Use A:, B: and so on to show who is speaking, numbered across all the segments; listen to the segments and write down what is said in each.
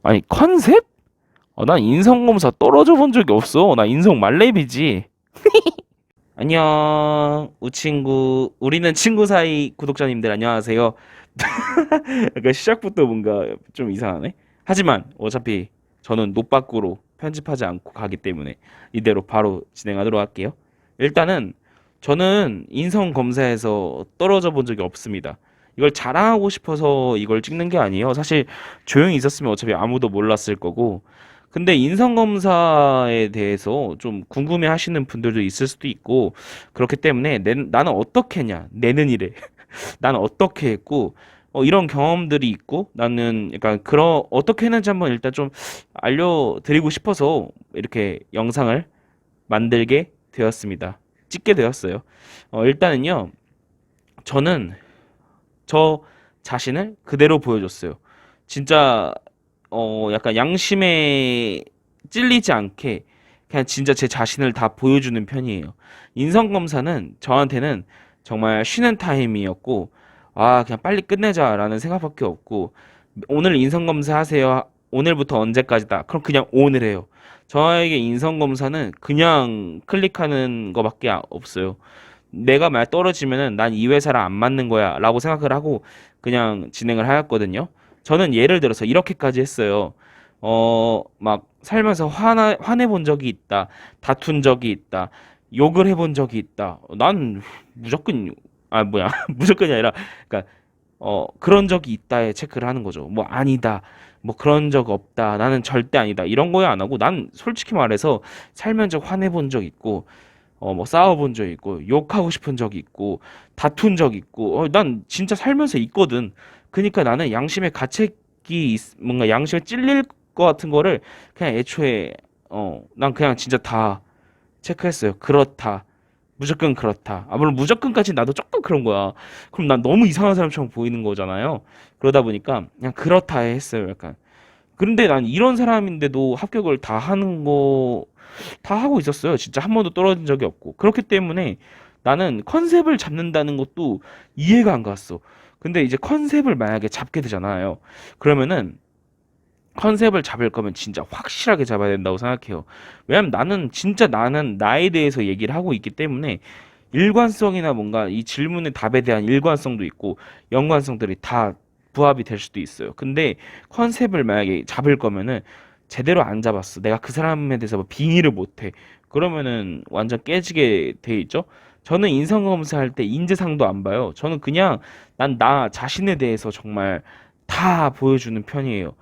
A: 아니 컨셉? 난 인성검사 떨어져 본 적이 없어. 나 인성 말렙이지. 안녕, 우친구. 우리는 친구 사이 구독자님들 안녕하세요. 약간 시작부터 뭔가 좀 이상하네. 하지만 어차피 저는 노빠꾸로 편집하지 않고 가기 때문에 이대로 바로 진행하도록 할게요. 일단은 저는 인성 검사에서 떨어져 본 적이 없습니다. 이걸 자랑하고 싶어서 이걸 찍는 게 아니에요. 사실 조용히 있었으면 어차피 아무도 몰랐을 거고. 근데 인성 검사에 대해서 좀 궁금해 하시는 분들도 있을 수도 있고, 그렇기 때문에 나는 어떻게 했냐? 내는 이래. 나는 어떻게 했고, 이런 경험들이 있고, 나는 약간 그런, 어떻게 했는지 한번 일단 좀 알려드리고 싶어서 이렇게 영상을 만들게 되었습니다. 찍게 되었어요. 일단은요, 저는 저 자신을 그대로 보여줬어요. 진짜, 약간 양심에 찔리지 않게 그냥 진짜 제 자신을 다 보여주는 편이에요. 인성검사는 저한테는 정말 쉬는 타임이었고, 그냥 빨리 끝내자라는 생각밖에 없고, 오늘 인성검사 하세요. 오늘부터 언제까지다. 그럼 그냥 오늘 해요. 저에게 인성검사는 그냥 클릭하는 거밖에 없어요. 내가 만약 떨어지면은 난 이 회사랑 안 맞는 거야 라고 생각을 하고 그냥 진행을 하였거든요. 저는 예를 들어서 이렇게까지 했어요. 막 살면서 화내본 적이 있다. 다툰 적이 있다. 욕을 해본 적이 있다. 난 무조건, 뭐야. 무조건이 아니라, 그러니까, 그런 적이 있다에 체크를 하는 거죠. 뭐, 아니다. 뭐, 그런 적 없다. 나는 절대 아니다. 이런 거에 안 하고, 난 솔직히 말해서 살면서 화내본 적 있고, 뭐 싸워본 적 있고 욕하고 싶은 적이 있고 다툰 적 있고 난 진짜 살면서 있거든. 그러니까 나는 양심의 가책이 뭔가 양심에 찔릴 것 같은 거를 그냥 애초에 난 그냥 진짜 다 체크했어요. 그렇다. 무조건 그렇다. 물론 무조건까지 나도 조금 그런 거야. 그럼 난 너무 이상한 사람처럼 보이는 거잖아요. 그러다 보니까 그냥 그렇다 했어요. 약간. 그런데 난 이런 사람인데도 합격을 다 하는 거 다 하고 있었어요. 진짜 한 번도 떨어진 적이 없고. 그렇기 때문에 나는 컨셉을 잡는다는 것도 이해가 안 갔어. 근데 이제 컨셉을 만약에 잡게 되잖아요. 그러면은 컨셉을 잡을 거면 진짜 확실하게 잡아야 된다고 생각해요. 왜냐면 나는 진짜 나는 나에 대해서 얘기를 하고 있기 때문에 일관성이나 뭔가 이 질문의 답에 대한 일관성도 있고 연관성들이 다 부합이 될 수도 있어요. 근데 컨셉을 만약에 잡을 거면은 제대로 안 잡았어. 내가 그 사람에 대해서 뭐 빙의를 못해. 그러면은 완전 깨지게 돼 있죠. 저는 인성검사 할 때 인재상도 안 봐요. 저는 그냥 난 나 자신에 대해서 정말 다 보여주는 편이에요.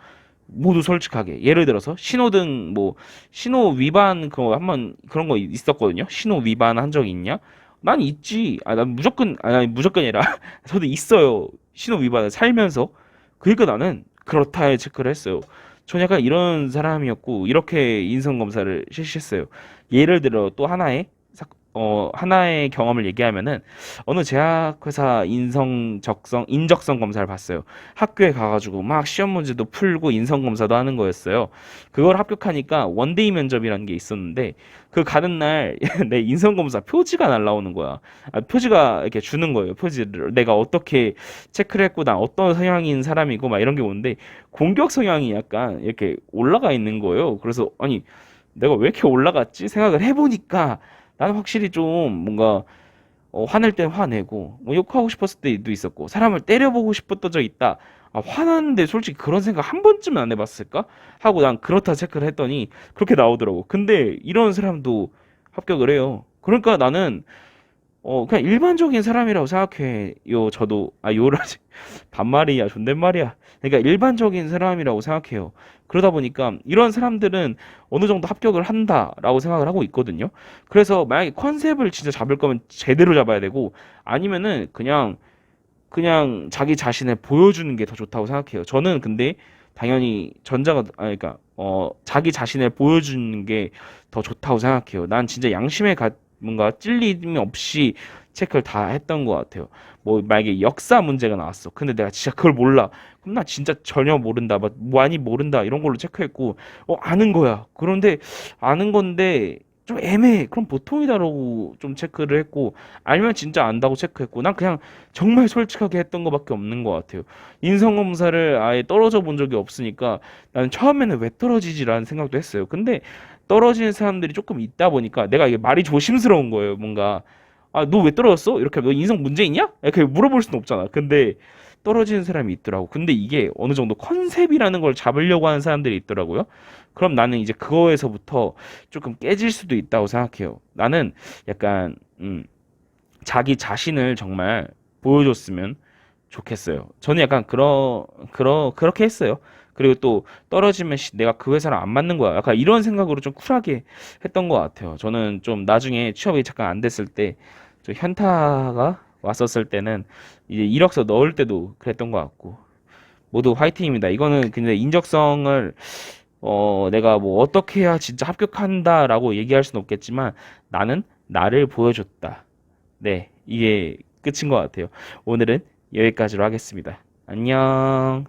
A: 모두 솔직하게. 예를 들어서 신호등 뭐 신호 위반 그거 한번 그런 거 있었거든요. 신호 위반 한 적 있냐? 난 있지. 난 무조건 아니 무조건이 아니라 저도 있어요. 신호 위반을 살면서. 그러니까 나는 그렇다에 체크를 했어요. 전 약간 이런 사람이었고 이렇게 인성 검사를 실시했어요. 예를 들어 또 하나의 경험을 얘기하면은 어느 제약회사 인적성 검사를 봤어요. 학교에 가가지고 막 시험 문제도 풀고 인성 검사도 하는 거였어요. 그걸 합격하니까 원데이 면접이라는 게 있었는데 그 가는 날 내 인성 검사 표지가 날라오는 거야. 표지가 이렇게 주는 거예요. 표지를 내가 어떻게 체크를 했고 나 어떤 성향인 사람이고 막 이런 게 오는데 공격 성향이 약간 이렇게 올라가 있는 거예요. 그래서 아니 내가 왜 이렇게 올라갔지 생각을 해보니까 나는 확실히 좀 뭔가 화낼 땐 화내고 뭐 욕하고 싶었을 때도 있었고 사람을 때려보고 싶었던 적 있다. 화났는데 솔직히 그런 생각 한 번쯤은 안 해봤을까? 하고 난 그렇다 체크를 했더니 그렇게 나오더라고. 근데 이런 사람도 합격을 해요. 그러니까 나는 그냥 일반적인 사람이라고 생각해요. 저도 요라지 반말이야, 존댓말이야. 그러니까 일반적인 사람이라고 생각해요. 그러다 보니까 이런 사람들은 어느 정도 합격을 한다라고 생각을 하고 있거든요. 그래서 만약에 컨셉을 진짜 잡을 거면 제대로 잡아야 되고 아니면은 그냥 자기 자신을 보여주는 게 더 좋다고 생각해요. 저는 근데 당연히 그러니까 자기 자신을 보여주는 게 더 좋다고 생각해요. 난 진짜 뭔가 찔림이 없이 체크를 다 했던 것 같아요. 뭐 만약에 역사 문제가 나왔어. 근데 내가 진짜 그걸 몰라. 그럼 나 진짜 전혀 모른다. 막 많이 모른다. 이런 걸로 체크했고 아는 거야. 그런데 아는 건데 좀 애매해. 그럼 보통이다라고 좀 체크를 했고, 알면 진짜 안다고 체크했고, 난 그냥 정말 솔직하게 했던 것밖에 없는 것 같아요. 인성검사를 아예 떨어져 본 적이 없으니까 나는 처음에는 왜 떨어지지라는 생각도 했어요. 근데 떨어지는 사람들이 조금 있다 보니까 내가 이게 말이 조심스러운 거예요. 뭔가, 아, 너 왜 떨어졌어? 이렇게 너 인성 문제 있냐? 이렇게 물어볼 수는 없잖아. 근데 떨어지는 사람이 있더라고. 근데 이게 어느 정도 컨셉이라는 걸 잡으려고 하는 사람들이 있더라고요. 그럼 나는 이제 그거에서부터 조금 깨질 수도 있다고 생각해요. 나는 약간 자기 자신을 정말 보여줬으면 좋겠어요. 저는 약간 그렇게 했어요. 그리고 또 떨어지면 내가 그 회사랑 안 맞는 거야. 약간 이런 생각으로 좀 쿨하게 했던 것 같아요. 저는 좀 나중에 취업이 잠깐 안 됐을 때, 저 현타가 왔었을 때는 이제 이력서 넣을 때도 그랬던 것 같고, 모두 화이팅입니다. 이거는 근데 인적성을 내가 뭐 어떻게 해야 진짜 합격한다라고 얘기할 수는 없겠지만 나는 나를 보여줬다. 네, 이게 끝인 것 같아요. 오늘은 여기까지로 하겠습니다. 안녕.